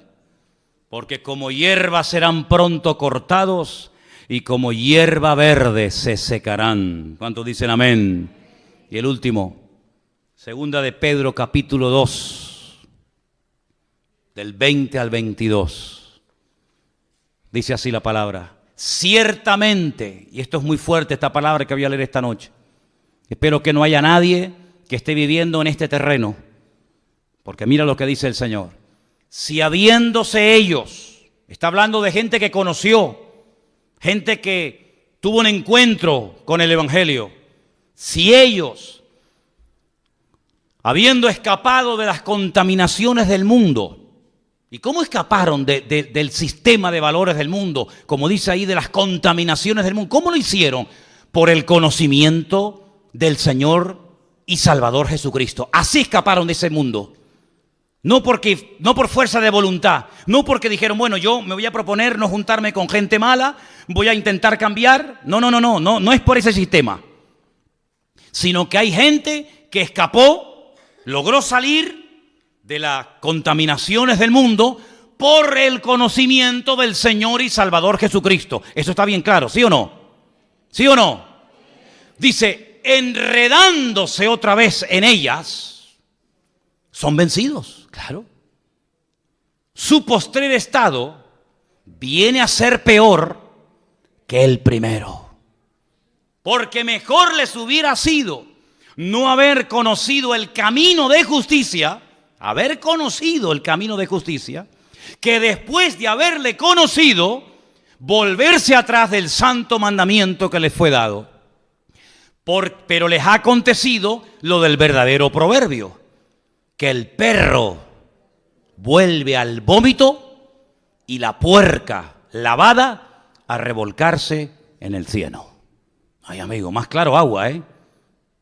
Porque como hierba serán pronto cortados y como hierba verde se secarán. ¿Cuántos dicen amén? Y el último. Segunda de Pedro, capítulo 2, del 20 al 22. Dice así la palabra. Ciertamente, y esto es muy fuerte esta palabra que voy a leer esta noche. Espero que no haya nadie que esté viviendo en este terreno. Porque mira lo que dice el Señor. Si habiéndose ellos, está hablando de gente que conoció, gente que tuvo un encuentro con el Evangelio. Si ellos, habiendo escapado de las contaminaciones del mundo. ¿Y cómo escaparon del sistema de valores del mundo? Como dice ahí, de las contaminaciones del mundo. ¿Cómo lo hicieron? Por el conocimiento del Señor y Salvador Jesucristo. Así escaparon de ese mundo. No por fuerza de voluntad. No porque dijeron, bueno, yo me voy a proponer no juntarme con gente mala, voy a intentar cambiar. No es por ese sistema. Sino que hay gente que escapó, logró salir de las contaminaciones del mundo por el conocimiento del Señor y Salvador Jesucristo. Eso está bien claro, ¿sí o no? ¿Sí o no? Dice, enredándose otra vez en ellas, son vencidos, claro. Su postrer estado viene a ser peor que el primero. Porque mejor les hubiera sido no haber conocido el camino de justicia, que después de haberle conocido, volverse atrás del santo mandamiento que les fue dado. Pero les ha acontecido lo del verdadero proverbio, que el perro vuelve al vómito y la puerca lavada a revolcarse en el cieno. Ay, amigo, más claro agua, ¿eh?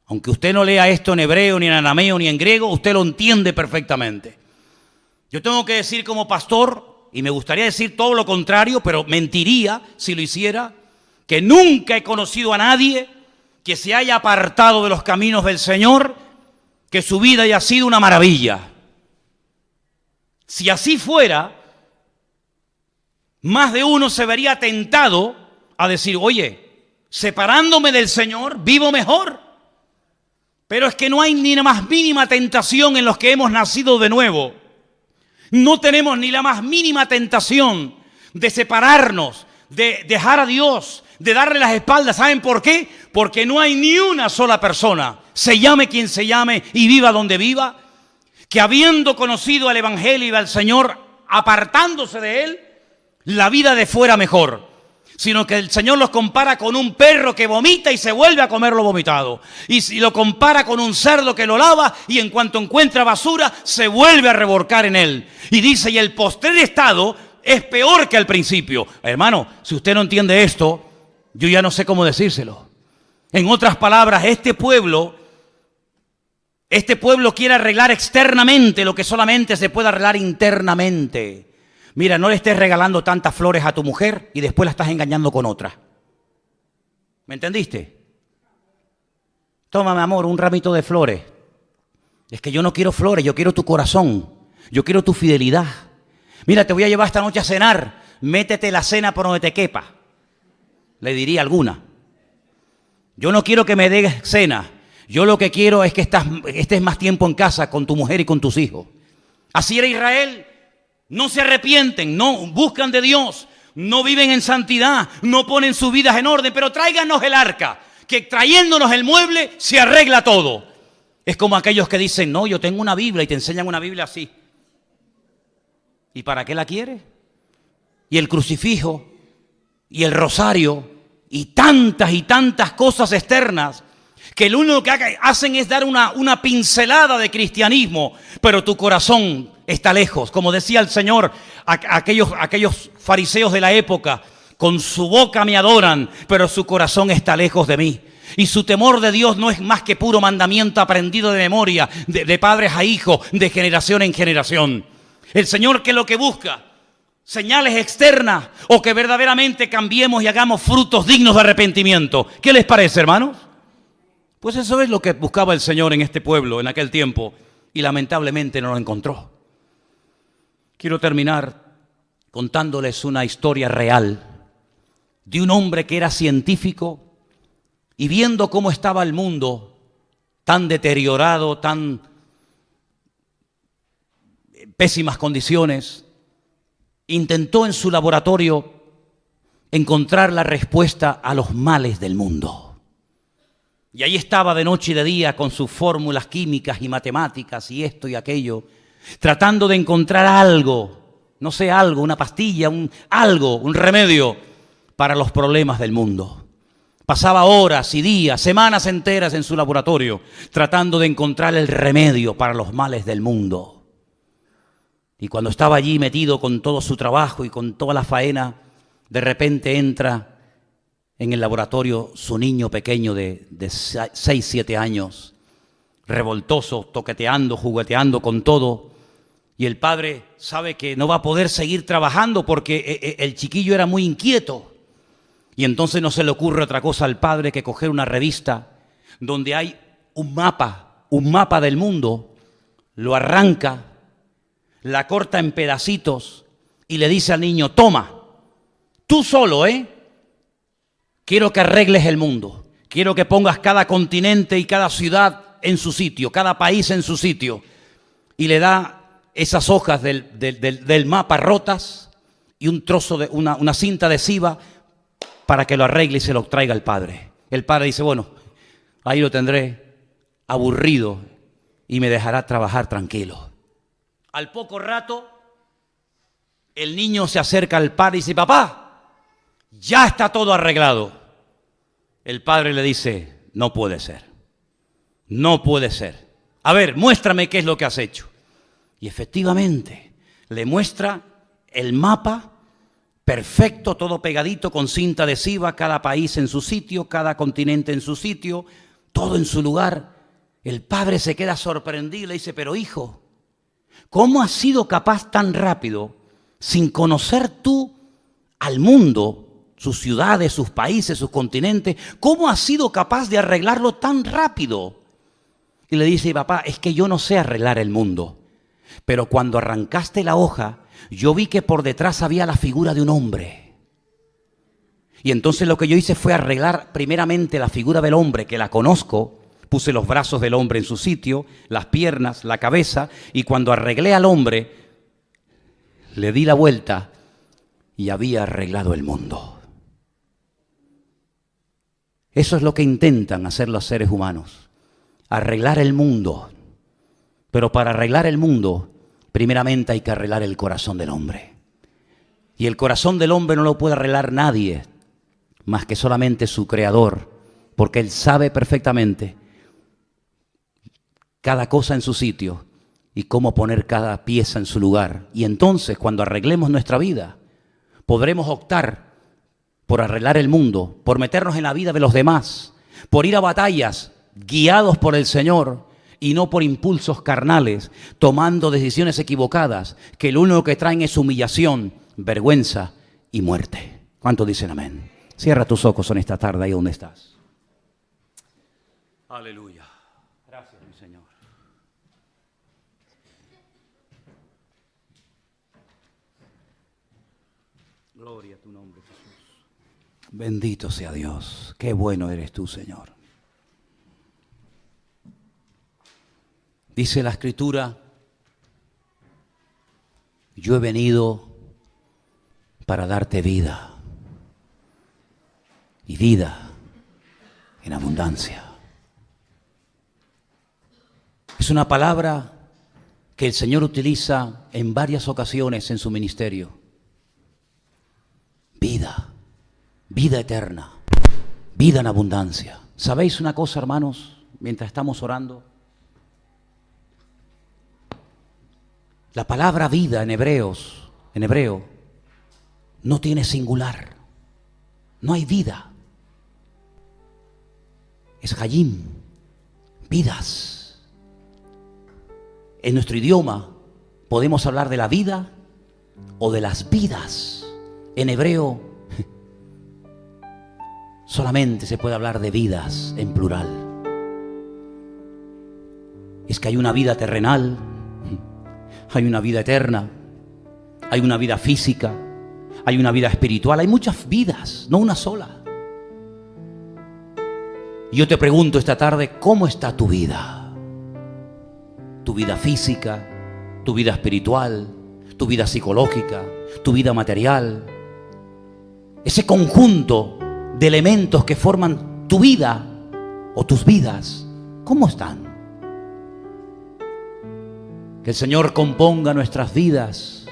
Aunque usted no lea esto en hebreo, ni en arameo, ni en griego, usted lo entiende perfectamente. Yo tengo que decir como pastor, y me gustaría decir todo lo contrario, pero mentiría si lo hiciera, que nunca he conocido a nadie que se haya apartado de los caminos del Señor, que su vida haya sido una maravilla. Si así fuera, más de uno se vería tentado a decir, oye, separándome del Señor, vivo mejor. Pero es que no hay ni la más mínima tentación en los que hemos nacido de nuevo. No tenemos ni la más mínima tentación de separarnos, de dejar a Dios, de darle las espaldas. ¿Saben por qué? Porque no hay ni una sola persona, se llame quien se llame y viva donde viva, que habiendo conocido al Evangelio y al Señor, apartándose de Él, la vida de fuera mejor. Sino que el Señor los compara con un perro que vomita y se vuelve a comer lo vomitado. Y si lo compara con un cerdo que lo lava y en cuanto encuentra basura, se vuelve a revolcar en él. Y dice, y el postrer estado es peor que al principio. Hermano, si usted no entiende esto, yo ya no sé cómo decírselo. En otras palabras, este pueblo quiere arreglar externamente lo que solamente se puede arreglar internamente. Mira, no le estés regalando tantas flores a tu mujer y después la estás engañando con otra. ¿Me entendiste? Toma, mi amor, un ramito de flores. Es que yo no quiero flores, yo quiero tu corazón. Yo quiero tu fidelidad. Mira, te voy a llevar esta noche a cenar. Métete la cena por donde te quepa. Le diría alguna. Yo no quiero que me des cena. Yo lo que quiero es que estés más tiempo en casa con tu mujer y con tus hijos. Así era Israel. No se arrepienten, no buscan de Dios, no viven en santidad, no ponen sus vidas en orden, pero tráiganos el arca, que trayéndonos el mueble se arregla todo. Es como aquellos que dicen, no, yo tengo una Biblia y te enseñan una Biblia así. ¿Y para qué la quieres? Y el crucifijo, y el rosario, y tantas cosas externas, que lo único que hacen es dar una pincelada de cristianismo, pero tu corazón está lejos. Como decía el Señor, aquellos fariseos de la época, con su boca me adoran, pero su corazón está lejos de mí. Y su temor de Dios no es más que puro mandamiento aprendido de memoria, de padres a hijos, de generación en generación. El Señor, que lo que busca, señales externas, o que verdaderamente cambiemos y hagamos frutos dignos de arrepentimiento. ¿Qué les parece, hermanos? Pues eso es lo que buscaba el Señor en este pueblo en aquel tiempo, y lamentablemente no lo encontró. Quiero terminar contándoles una historia real de un hombre que era científico y viendo cómo estaba el mundo tan deteriorado, tan pésimas condiciones, intentó en su laboratorio encontrar la respuesta a los males del mundo. Y ahí estaba de noche y de día con sus fórmulas químicas y matemáticas y esto y aquello, tratando de encontrar algo, no sé, algo, una pastilla, un remedio para los problemas del mundo. Pasaba horas y días, semanas enteras en su laboratorio, tratando de encontrar el remedio para los males del mundo. Y cuando estaba allí metido con todo su trabajo y con toda la faena, de repente entra en el laboratorio su niño pequeño de 6, 7 años, revoltoso, toqueteando, jugueteando con todo. Y el padre sabe que no va a poder seguir trabajando porque el chiquillo era muy inquieto. Y entonces no se le ocurre otra cosa al padre que coger una revista donde hay un mapa del mundo, lo arranca, la corta en pedacitos y le dice al niño, toma, tú solo, quiero que arregles el mundo, quiero que pongas cada continente y cada ciudad en su sitio, cada país en su sitio. Y le da esas hojas del mapa rotas y un trozo de una cinta adhesiva para que lo arregle y se lo traiga al padre. El padre dice, bueno, ahí lo tendré aburrido y me dejará trabajar tranquilo. Al poco rato, el niño se acerca al padre y dice, papá, ya está todo arreglado. El padre le dice, no puede ser, no puede ser. A ver, muéstrame qué es lo que has hecho. Y efectivamente, le muestra el mapa perfecto, todo pegadito con cinta adhesiva, cada país en su sitio, cada continente en su sitio, todo en su lugar. El padre se queda sorprendido y le dice, pero hijo, ¿cómo has sido capaz tan rápido sin conocer tú al mundo, sus ciudades, sus países, sus continentes, ¿cómo has sido capaz de arreglarlo tan rápido? Y le dice, papá, es que yo no sé arreglar el mundo, pero cuando arrancaste la hoja, yo vi que por detrás había la figura de un hombre. Y entonces lo que yo hice fue arreglar primeramente la figura del hombre, que la conozco. Puse los brazos del hombre en su sitio, las piernas, la cabeza, y cuando arreglé al hombre, le di la vuelta y había arreglado el mundo. Eso es lo que intentan hacer los seres humanos, arreglar el mundo. Pero para arreglar el mundo, primeramente hay que arreglar el corazón del hombre. Y el corazón del hombre no lo puede arreglar nadie, más que solamente su Creador, porque Él sabe perfectamente cada cosa en su sitio y cómo poner cada pieza en su lugar. Y entonces, cuando arreglemos nuestra vida, podremos optar por arreglar el mundo, por meternos en la vida de los demás, por ir a batallas guiados por el Señor y no por impulsos carnales, tomando decisiones equivocadas, que lo único que traen es humillación, vergüenza y muerte. ¿Cuántos dicen amén? Cierra tus ojos en esta tarde ahí donde estás. Aleluya. Gracias, mi Señor. Gloria a tu nombre, Jesús. Bendito sea Dios. Qué bueno eres tú, Señor. Dice la Escritura, yo he venido para darte vida. Y vida en abundancia. Es una palabra que el Señor utiliza en varias ocasiones en su ministerio. Vida, vida eterna, vida en abundancia. ¿Sabéis una cosa, hermanos? Mientras estamos orando, la palabra vida en hebreo, no tiene singular. No hay vida. Es hayim, vidas. En nuestro idioma podemos hablar de la vida o de las vidas. En hebreo solamente se puede hablar de vidas en plural. Es que hay una vida terrenal, hay una vida eterna, hay una vida física, hay una vida espiritual, hay muchas vidas, no una sola. Y yo te pregunto esta tarde, ¿cómo está tu vida? Tu vida física, tu vida espiritual, tu vida psicológica, tu vida material. Ese conjunto de elementos que forman tu vida o tus vidas, ¿cómo están? Que el Señor componga nuestras vidas,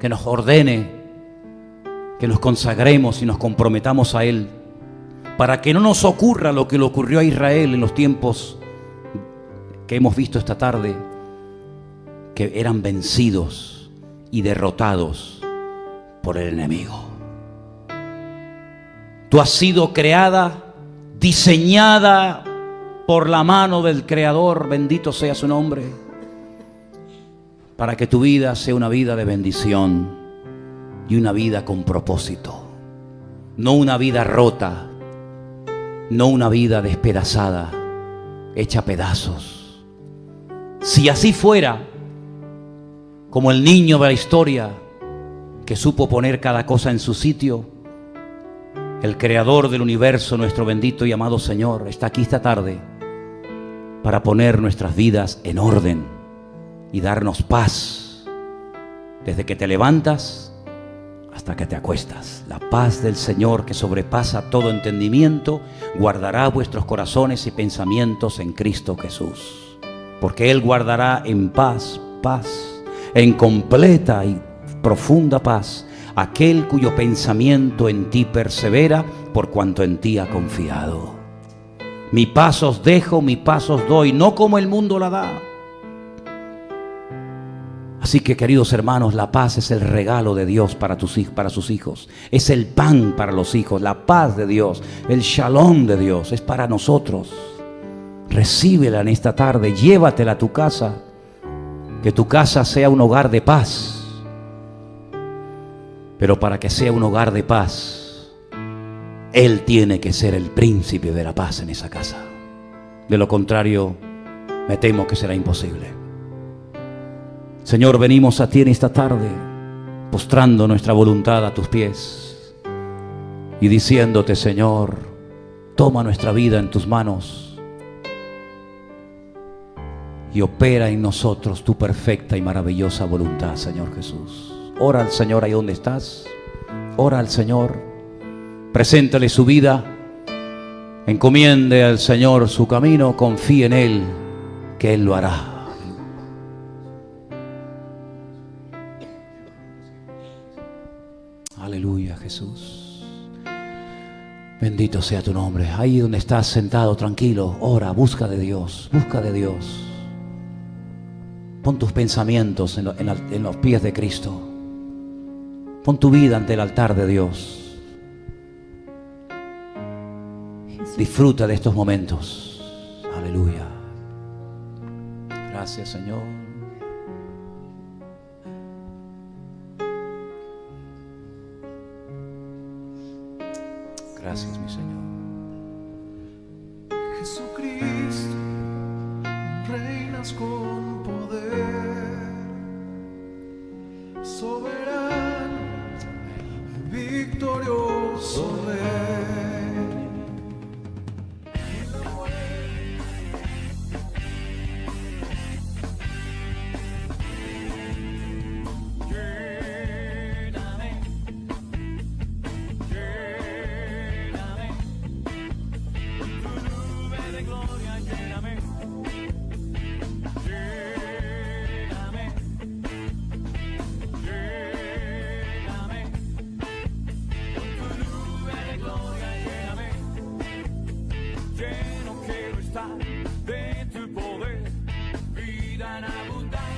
que nos ordene, que nos consagremos y nos comprometamos a Él, para que no nos ocurra lo que le ocurrió a Israel en los tiempos que hemos visto esta tarde, que eran vencidos y derrotados por el enemigo. Tú has sido creada, diseñada por la mano del Creador, bendito sea su nombre, para que tu vida sea una vida de bendición y una vida con propósito, no una vida rota, no una vida despedazada, hecha a pedazos. Si así fuera, como el niño de la historia que supo poner cada cosa en su sitio, el Creador del universo, nuestro bendito y amado Señor, está aquí esta tarde para poner nuestras vidas en orden y darnos paz desde que te levantas hasta que te acuestas. La paz del Señor, que sobrepasa todo entendimiento, guardará vuestros corazones y pensamientos en Cristo Jesús. Porque Él guardará en paz, en completa y profunda paz, aquel cuyo pensamiento en ti persevera, por cuanto en ti ha confiado. Mi paz os dejo, mi paz os doy, no como el mundo la da. Así que, queridos hermanos, la paz es el regalo de Dios para sus hijos. Es el pan para los hijos, la paz de Dios, el shalom de Dios, es para nosotros. Recíbela en esta tarde, llévatela a tu casa. Que tu casa sea un hogar de paz. Pero para que sea un hogar de paz, Él tiene que ser el príncipe de la paz en esa casa. De lo contrario, me temo que será imposible. Señor, venimos a ti en esta tarde, postrando nuestra voluntad a tus pies y diciéndote, Señor, toma nuestra vida en tus manos y opera en nosotros tu perfecta y maravillosa voluntad, Señor Jesús. Ora al Señor ahí donde estás. Ora al Señor. Preséntale su vida. Encomiende al Señor su camino. Confíe en Él, que Él lo hará. Aleluya, Jesús. Bendito sea tu nombre. Ahí donde estás sentado, tranquilo, ora, busca de Dios, busca de Dios. Pon tus pensamientos en los pies de Cristo. Pon tu vida ante el altar de Dios. Jesús. Disfruta de estos momentos. Aleluya. Gracias, Señor. Gracias, mi Señor. Jesucristo, reinas con poder, soberano, victorioso Rey. De tu poder, vida en abundancia.